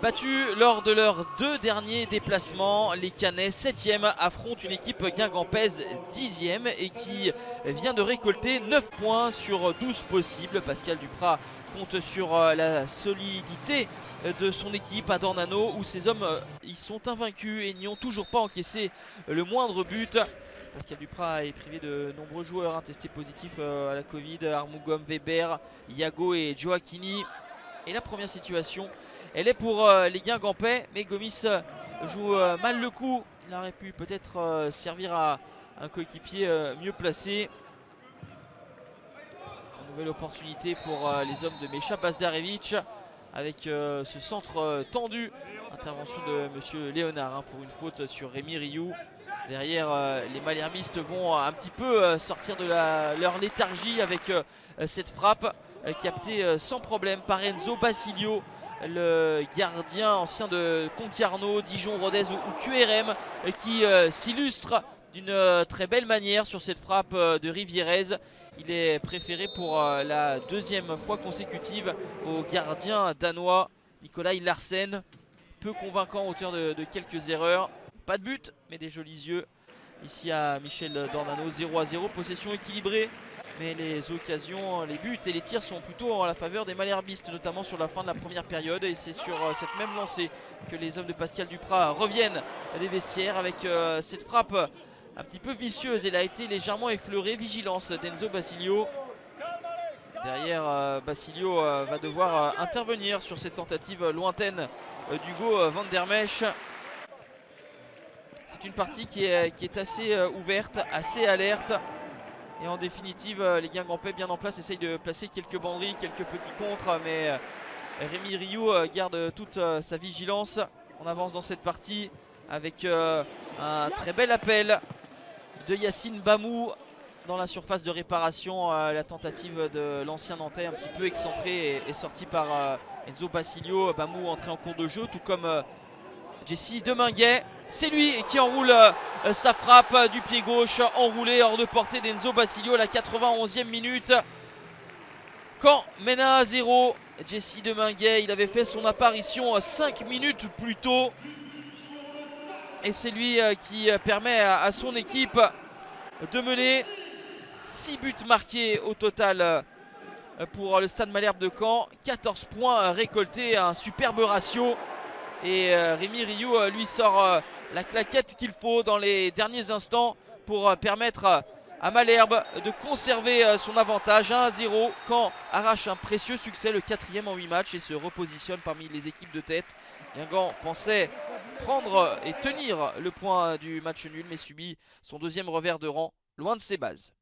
Battus lors de leurs 2 derniers déplacements, les Canets 7e affrontent une équipe guingampaise 10e et qui vient de récolter 9 points sur 12 possibles. Pascal Duprat compte sur la solidité de son équipe à Dornano où ses hommes ils sont invaincus et n'y ont toujours pas encaissé le moindre but. Pascal Duprat est privé de nombreux joueurs testés positifs à la Covid, Armougom, Weber, Iago et Gioacchini. Et la première situation, elle est pour les Guingampais, mais Gomis joue mal le coup. Il aurait pu peut-être servir à un coéquipier mieux placé. Une nouvelle opportunité pour les hommes de Mecha Bazdarevic avec ce centre tendu. Intervention de monsieur Léonard pour une faute sur Rémi Rioux. Derrière, les malhermistes vont un petit peu sortir de leur léthargie avec cette frappe captée sans problème par Enzo Basilio, le gardien ancien de Concarneau, Dijon, Rodez ou QRM, qui s'illustre d'une très belle manière sur cette frappe de Rivierez. Il est préféré pour la 2e fois consécutive au gardien danois Nikolai Larsen, peu convaincant à hauteur de quelques erreurs. Pas de but, mais des jolis yeux. Ici à Michel Dornano, 0-0, possession équilibrée. Mais les occasions, les buts et les tirs sont plutôt en la faveur des malherbistes, notamment sur la fin de la première période. Et c'est sur cette même lancée que les hommes de Pascal Duprat reviennent des vestiaires avec cette frappe un petit peu vicieuse. Elle a été légèrement effleurée. Vigilance d'Enzo Basilio. Derrière, Basilio va devoir intervenir sur cette tentative lointaine d'Hugo Van der Mesch. C'est une partie qui est assez ouverte, assez alerte. Et en définitive, les Guingampais bien en place essayent de placer quelques banderies, quelques petits contres. Mais Rémi Rioux garde toute sa vigilance. On avance dans cette partie avec un très bel appel de Yacine Bamou dans la surface de réparation. La tentative de l'ancien Nantais un petit peu excentrée est sortie par Enzo Basilio. Bamou entré en cours de jeu, tout comme Jesse Deminguet. C'est lui qui enroule sa frappe du pied gauche, enroulé hors de portée d'Enzo Basilio, la 91e minute. Caen mène à 0. Jesse Deminguet, il avait fait son apparition 5 minutes plus tôt. Et c'est lui qui permet à son équipe de mener. 6 buts marqués au total pour le Stade Malherbe de Caen. 14 points récoltés, un superbe ratio. Et Rémi Rioux lui sort la claquette qu'il faut dans les derniers instants pour permettre à Malherbe de conserver son avantage. 1-0. Caen arrache un précieux succès, le 4e en 8 matchs et se repositionne parmi les équipes de tête. Guingamp pensait prendre et tenir le point du match nul mais subit son 2e revers de rang loin de ses bases.